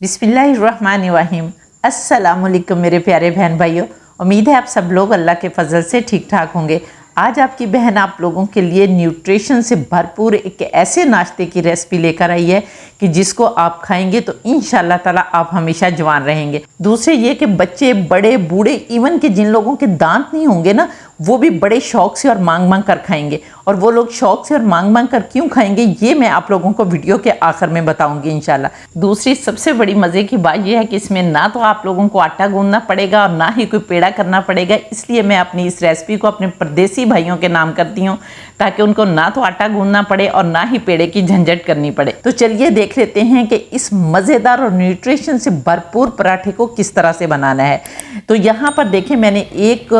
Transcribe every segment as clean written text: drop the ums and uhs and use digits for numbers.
बिस्मिल्लाहिर्रहमानिर्रहीम। अस्सलामुअलैकुम मेरे प्यारे बहन भाइयों, उम्मीद है आप सब लोग अल्लाह के फजल से ठीक ठाक होंगे। आज आपकी बहन आप लोगों के लिए न्यूट्रिशन से भरपूर एक ऐसे नाश्ते की रेसिपी लेकर आई है कि जिसको आप खाएंगे तो इंशाल्लाह ताला आप हमेशा जवान रहेंगे। दूसरे ये कि बच्चे बड़े बूढ़े इवन के जिन लोगों के दांत नहीं होंगे ना, वो भी बड़े शौक से और मांग मांग कर खाएंगे। और वो लोग शौक से और मांग मांग कर क्यों खाएंगे ये मैं आप लोगों को वीडियो के आखिर में बताऊंगी इंशाल्लाह। दूसरी सबसे बड़ी मज़े की बात यह है कि इसमें ना तो आप लोगों को आटा गूंदना पड़ेगा और ना ही कोई पेड़ा करना पड़ेगा। इसलिए मैं अपनी इस रेसिपी को अपने परदेसी भाइयों के नाम करती हूँ, ताकि उनको ना तो आटा गूंदना पड़े और ना ही पेड़े की झंझट करनी पड़े। तो चलिए देख लेते हैं कि इस मज़ेदार और न्यूट्रिशन से भरपूर पराठे को किस तरह से बनाना है। तो यहाँ पर देखें, मैंने एक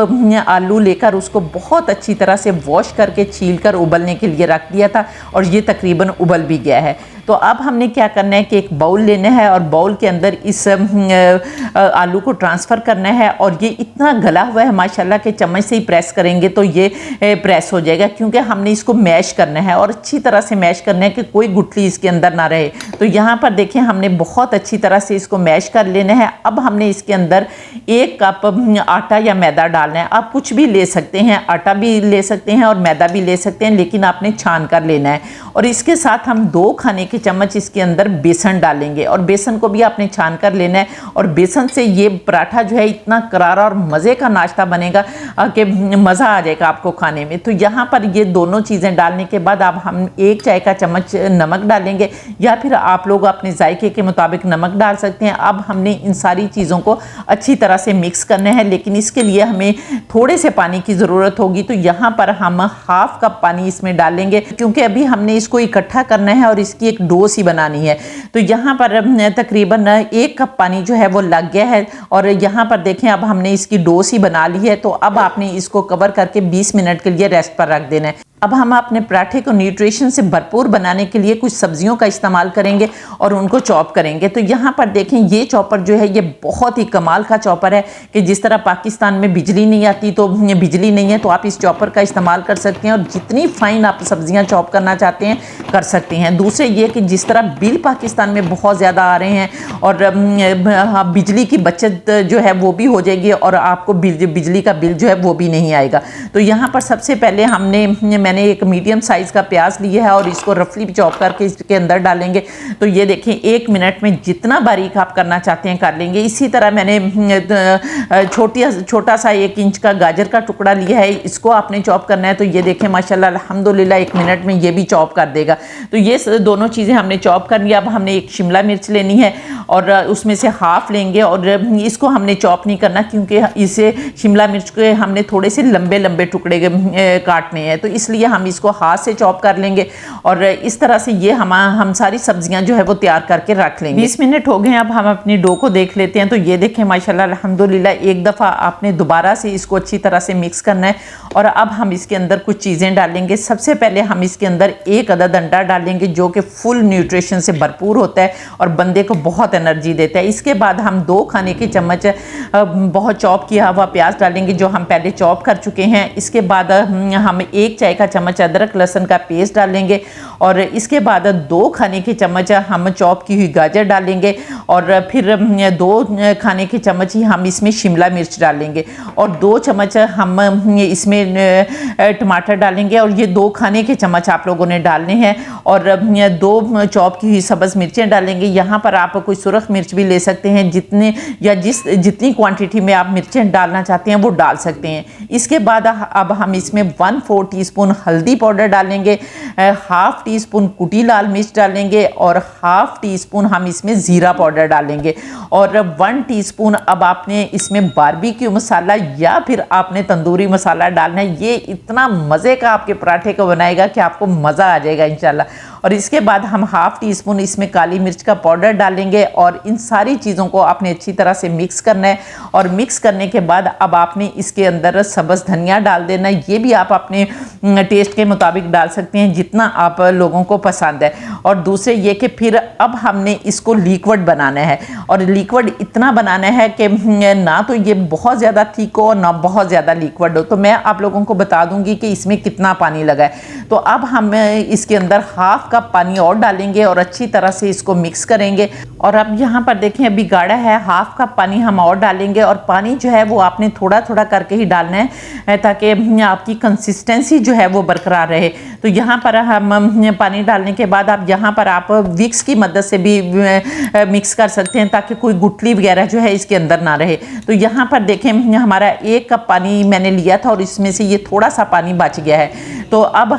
आलू लेकर उसको बहुत अच्छी तरह से वॉश करके छील कर उबलने के लिए रख दिया था और ये तकरीबन उबल भी गया है। तो अब हमने क्या करना है कि एक बाउल लेना है और बाउल के अंदर इस आलू को ट्रांसफ़र करना है। और ये इतना गला हुआ है माशाल्लाह के चम्मच से ही प्रेस करेंगे तो ये प्रेस हो जाएगा, क्योंकि हमने इसको मैश करना है और अच्छी तरह से मैश करना है कि कोई गुठली इसके अंदर ना रहे। तो यहाँ पर देखें, हमने बहुत अच्छी तरह से इसको मैश कर लेना है। अब हमने इसके अंदर 1 कप आटा या मैदा डालना है। आप कुछ भी ले सकते हैं, आटा भी ले सकते हैं और मैदा भी ले सकते हैं, लेकिन आपने छान कर लेना है। और इसके साथ हम 2 खाने के चम्मच इसके अंदर बेसन डालेंगे और बेसन को भी आपने छान कर लेना है। और बेसन से ये पराठा जो है इतना करारा और मज़े का नाश्ता बनेगा कि मज़ा आ जाएगा आपको खाने में। तो यहाँ पर ये दोनों चीज़ें डालने के बाद अब हम 1 चाय का चम्मच नमक डालेंगे, या फिर आप लोग अपने जायके के मुताबिक नमक डाल सकते हैं। अब हमने इन सारी चीज़ों को अच्छी तरह से मिक्स करना है, लेकिन इसके लिए हमें थोड़े से पानी की ज़रूरत होगी। तो यहाँ पर हम 1/2 कप पानी इसमें डालेंगे, क्योंकि अभी हमने इसको इकट्ठा करना है और इसकी एक डो सी बनानी है। तो यहाँ पर तकरीबन 1 कप पानी जो है वो लग गया है। और यहाँ पर देखें, अब हमने इसकी डो सी बना ली है। तो अब आपने इसको कवर करके 20 मिनट के लिए रेस्ट पर रख देना है। अब हम अपने पराठे को न्यूट्रिशन से भरपूर बनाने के लिए कुछ सब्जियों का इस्तेमाल करेंगे और उनको चॉप करेंगे। तो यहाँ पर देखें, ये चॉपर जो है ये बहुत ही कमाल का चॉपर है कि जिस तरह पाकिस्तान में बिजली नहीं आती तो बिजली नहीं है, तो आप इस चॉपर का इस्तेमाल कर सकते हैं और जितनी फाइन आप सब्जियाँ चॉप करना चाहते हैं कर सकते हैं। दूसरे ये कि जिस तरह बिल पाकिस्तान में बहुत ज़्यादा आ रहे हैं और बिजली की बचत जो है वो भी हो जाएगी और आपको बिजली का बिल जो है वो भी नहीं आएगा। तो यहाँ पर सबसे पहले मैंने एक मीडियम साइज़ का प्याज लिया है और इसको रफली चॉप करके इसके अंदर डालेंगे। तो ये देखें, 1 मिनट में जितना बारीक आप करना चाहते हैं कर लेंगे। इसी तरह मैंने छोटा सा 1 इंच का गाजर का टुकड़ा लिया है, इसको आपने चॉप करना है। तो ये देखें माशाल्लाह अल्हम्दुलिल्लाह 1 मिनट में ये भी चॉप कर देगा। तो ये दोनों चीज़ें हमने चॉप कर लिया। अब हमने एक शिमला मिर्च लेनी है और उसमें से हाफ लेंगे और इसको हमने चॉप नहीं करना, क्योंकि इसे शिमला मिर्च के हमने थोड़े से लंबे लंबे टुकड़े काटने हैं। तो इसलिए हम इसको हाथ से चॉप कर लेंगे और इस तरह से ये हम सारी सब्जियां जो है वो तैयार करके रख लेंगे। 20 मिनट हो गए, अब हम अपनी डो को देख लेते हैं। तो ये देखें माशाल्लाह अल्हम्दुलिल्लाह, एक दफ़ा आपने दोबारा से इसको अच्छी तरह से मिक्स करना है। और अब हम इसके अंदर कुछ चीज़ें डालेंगे। सबसे पहले हम इसके अंदर 1 अदद अंडा डालेंगे, जो कि फुल न्यूट्रिशन से भरपूर होता है और बंदे को बहुत एनर्जी देता है। इसके बाद हम 2 खाने के चम्मच बहुत चॉप किया हुआ प्याज डालेंगे, जो हम पहले चॉप कर चुके हैं। इसके बाद हम 1 चाय का चम्मच अदरक लहसुन का पेस्ट डालेंगे और इसके बाद 2 खाने के चम्मच हम चॉप की हुई गाजर डालेंगे और फिर 2 खाने के चम्मच ही हम इसमें शिमला मिर्च डालेंगे और 2 चम्मच हम इसमें टमाटर डालेंगे और ये 2 खाने के चम्मच आप लोगों ने डालने हैं और 2 चॉप की हुई सब्ज़ मिर्चें डालेंगे। यहाँ पर आप कोई सुरख मिर्च भी ले सकते हैं, जितनी क्वांटिटी में आप मिर्चें डालना चाहते हैं वो डाल सकते हैं। इसके बाद अब हम इसमें 1/4 टीस्पून हल्दी पाउडर डालेंगे, 1/2 टीस्पून कुटी लाल मिर्च डालेंगे और 1/2 टीस्पून हम इसमें ज़ीरा पाउडर डालेंगे और 1 टीस्पून अब आपने इसमें बारबेक्यू मसाला या फिर आपने तंदूरी मसाला डालना है। ये इतना मज़े का आपके पराठे को बनाएगा कि आपको मज़ा आ जाएगा इंशाल्लाह। और इसके बाद हम 1/2 टीस्पून इसमें काली मिर्च का पाउडर डालेंगे और इन सारी चीज़ों को आपने अच्छी तरह से मिक्स करना है। और मिक्स करने के बाद अब आपने इसके अंदर सब्ज़ धनिया डाल देना है। ये भी आप अपने टेस्ट के मुताबिक डाल सकते हैं, जितना आप लोगों को पसंद है। और दूसरे ये कि फिर अब हमने इसको लिक्विड बनाना है और लिक्विड इतना बनाना है कि ना तो ये बहुत ज़्यादा थिक हो और ना बहुत ज़्यादा लिक्विड हो। तो मैं आप लोगों को बता दूंगी कि इसमें कितना पानी लगा है। तो अब हम इसके अंदर 1/2 हाफ कप पानी और डालेंगे और अच्छी तरह से इसको मिक्स करेंगे। और अब यहाँ पर देखें अभी गाढ़ा है, हाफ कप पानी हम और डालेंगे और पानी जो है वो आपने थोड़ा थोड़ा करके ही डालना है ताकि आपकी कंसिस्टेंसी जो है वो बरकरार रहे। तो यहाँ पर हम पानी डालने के बाद अब यहाँ पर आप विक्स की मदद से भी मिक्स कर सकते हैं ताकि कोई गुठली वगैरह जो है इसके अंदर ना रहे। तो यहाँ पर देखें हमारा 1 कप पानी मैंने लिया था और इसमें से ये थोड़ा सा पानी बच गया है। तो अब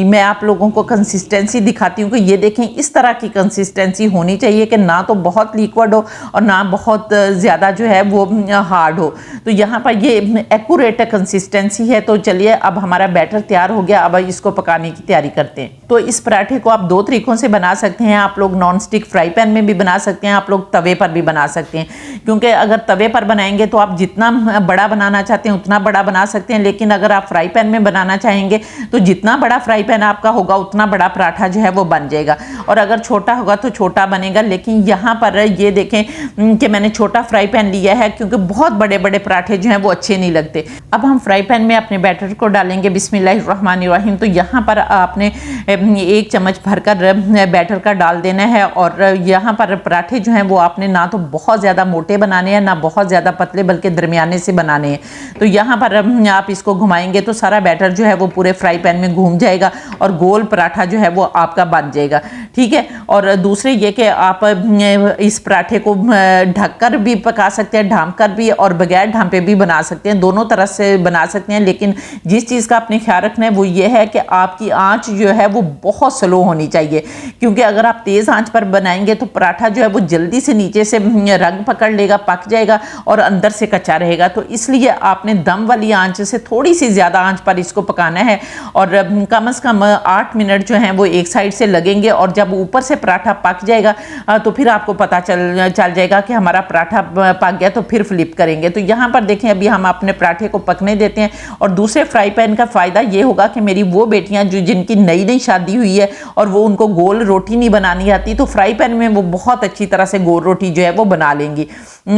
मैं आप लोगों को कंसिस्टेंसी दिखाती हूँ कि ये देखें इस तरह की कंसिस्टेंसी होनी चाहिए कि ना तो बहुत लिक्विड हो और ना बहुत ज़्यादा जो है वो हार्ड हो। तो यहाँ पर ये एक्यूरेट कंसिस्टेंसी है। तो चलिए अब हमारा बैटर तैयार हो गया, अब इसको पकाने की तैयारी करते हैं। तो इस पराठे को आप 2 तरीक़ों से बना सकते हैं। आप लोग नॉन स्टिक फ्राई पैन में भी बना सकते हैं, आप लोग तवे पर भी बना सकते हैं। क्योंकि अगर तवे पर बनाएंगे तो आप जितना बड़ा बनाना चाहते हैं उतना बड़ा बना सकते हैं, लेकिन अगर आप फ्राई पैन में बनाना चाहेंगे तो जितना बड़ा फ्राई पैन आपका होगा उतना बड़ा पराठा जो है वो बन जाएगा, और अगर छोटा होगा तो छोटा बनेगा। लेकिन यहाँ पर ये देखें कि मैंने छोटा फ्राई पैन लिया है क्योंकि बहुत बड़े बड़े पराठे जो हैं वो अच्छे नहीं लगते। अब हम फ्राई पैन में अपने बैटर को डालेंगे। बिस्मिल्लाहिर्रहमानिर्रहीम। तो यहाँ पर आपने 1 चम्मच भरकर बैटर का डाल देना है और यहाँ पर पराठे जो हैं वो आपने ना तो बहुत ज़्यादा मोटे बनाने हैं ना बहुत ज़्यादा पतले, बल्कि दरमियाने से बनाने हैं। तो यहाँ पर आप इसको घुमाएंगे तो सारा बैटर जो है वो पूरे फ्राई पैन में घूम जाएगा और गोल पराठा जो है वो आपका बन जाएगा। ठीक है। और दूसरे ये कि आप इस पराठे को ढककर भी पका सकते हैं, ढाँप कर भी, और बगैर ढाँपे भी बना सकते हैं, दोनों तरह से बना सकते हैं। लेकिन जिस चीज़ का आपने ख्याल रखना है वो ये है कि आपकी आंच जो है वो बहुत स्लो होनी चाहिए, क्योंकि अगर आप तेज़ आंच पर बनाएंगे तो पराठा जो है वो जल्दी से नीचे से रंग पकड़ लेगा, पक जाएगा और अंदर से कच्चा रहेगा। तो इसलिए आपने दम वाली आंच से थोड़ी सी ज़्यादा आंच पर इसको पकाना है और कम से कम 8 मिनट जो हैं वो एक साइड से लगेंगे। और जब ऊपर से पराठा पक जाएगा तो फिर आपको पता चल जाएगा कि हमारा पराठा पक गया, तो फिर फ्लिप करेंगे। तो यहाँ पर देखें अभी हम अपने पराठे को पकने देते हैं। और दूसरे फ्राई पैन का फ़ायदा ये होगा कि मेरी वो बेटियाँ जो जिनकी नई नई शादी हुई है और वो उनको गोल रोटी नहीं बनानी आती, तो फ्राई पैन में वो बहुत अच्छी तरह से गोल रोटी जो है वो बना लेंगी।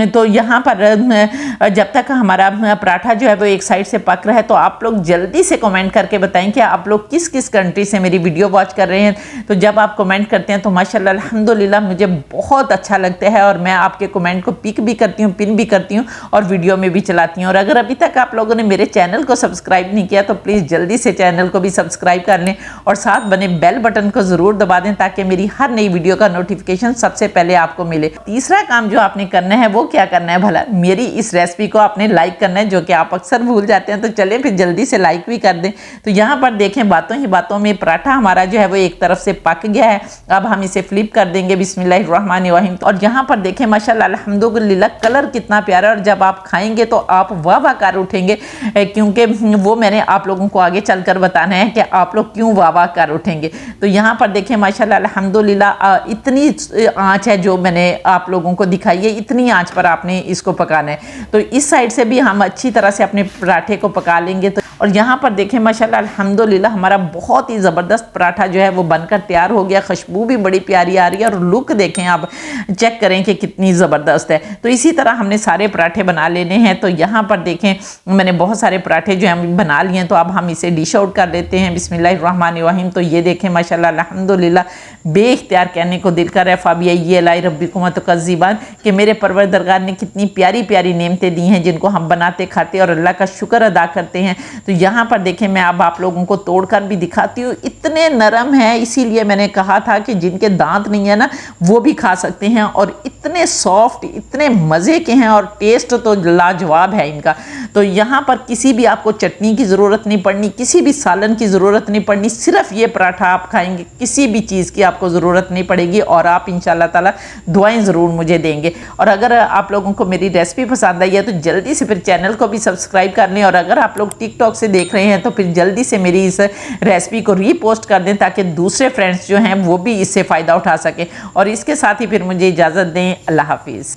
तो यहाँ पर जब तक हमारा पराठा जो है वो एक साइड से पक रहा है, तो आप लोग जल्दी से कमेंट करके बताएं कि आप लोग किस किस कंट्री से मेरी वीडियो वॉच कर रहे हैं। तो जब आप कमेंट करते हैं तो माशाल्लाह अल्हम्दुलिल्लाह मुझे बहुत अच्छा लगता है और मैं आपके कमेंट को पिक भी करती हूँ, पिन भी करती हूँ और वीडियो में भी चलाती हूँ। और अगर अभी तक आप लोगों ने मेरे चैनल को सब्सक्राइब नहीं किया तो प्लीज़ जल्दी से चैनल को भी सब्सक्राइब कर लें और साथ बने बेल बटन को ज़रूर दबा दें ताकि मेरी हर नई वीडियो का नोटिफिकेशन सबसे पहले आपको मिले। तीसरा काम जो आपने करना है वो क्या करना है भला, मेरी इस रेसिपी को आपने लाइक करना है, जो कि आप अक्सर भूल जाते हैं। तो चलें फिर जल्दी से लाइक भी कर दें। तो यहाँ पर देखें बातों ही बातों में पराठा हमारा जो है वो एक तरफ से पक गया है। अब हम इसे फ्लिप कर देंगे। बिस्मिल्लाहिर्रहमानिर्रहीम। और यहाँ पर देखें माशाल्लाह अल्हम्दुलिल्लाह कलर कितना प्यारा, और जब आप खाएंगे तो आप वाह वाह कर उठेंगे, क्योंकि वो मैंने आप लोगों को आगे चलकर बताना है कि आप लोग क्यों वाह वाह कर उठेंगे। तो यहाँ पर देखें माशाल्लाह अल्हम्दुलिल्लाह इतनी आँच है जो मैंने आप लोगों को दिखाई है, इतनी आँच पर आपने इसको पकाना है। तो इस साइड से भी हम अच्छी तरह से अपने पराठे को पका लेंगे। तो और यहाँ पर देखें माशाल्लाह अल्हम्दुलिल्लाह हमारा बहुत ही ज़बरदस्त पराठा जो है वो बनकर तैयार हो गया। खुशबू भी बड़ी प्यारी आ रही है और लुक देखें, आप चेक करें कि कितनी ज़बरदस्त है। तो इसी तरह हमने सारे पराठे बना लेने हैं। तो यहाँ पर देखें मैंने बहुत सारे पराठे जो हैं बना लिए हैं। तो अब हम इसे डिश आउट कर लेते हैं। बिस्मिल्लाहिर्रहमानिर्रहीम। तो ये देखें माशाल्लाह अल्हम्दुलिल्लाह बेइख्तियार कहने को दिल कर रहा है फ़ाबिया लाई रब्बिकुम तुकज़्ज़िबान, कि मेरे परवरदिगार ने कितनी प्यारी प्यारी नेमतें दी हैं जिनको हम बनाते खाते और अल्लाह का शुक्र अदा करते हैं। तो यहाँ पर देखें मैं अब आप लोगों को तोड़कर भी दिखाती हूँ। इतने नरम हैं, इसीलिए मैंने कहा था कि जिनके दांत नहीं है ना वो भी खा सकते हैं, और इतने सॉफ्ट, इतने मज़े के हैं और टेस्ट तो लाजवाब है इनका। तो यहाँ पर किसी भी आपको चटनी की ज़रूरत नहीं पड़नी, किसी भी सालन की ज़रूरत नहीं पड़नी, सिर्फ ये पराठा आप खाएंगे, किसी भी चीज़ की आपको ज़रूरत नहीं पड़ेगी और आप इंशाल्लाह ताला दुआएं ज़रूर मुझे देंगे। और अगर आप लोगों को मेरी रेसिपी पसंद आई है तो जल्दी से फिर चैनल को भी सब्सक्राइब कर लें, और अगर आप लोग टिकटॉक से देख रहे हैं तो फिर जल्दी से मेरी इस रेसिपी को रीपोस्ट कर दें ताकि दूसरे फ्रेंड्स जो हैं वो भी इससे फ़ायदा उठा सकें। और इसके साथ ही फिर मुझे इजाज़त दें। अल्लाह हाफिज़।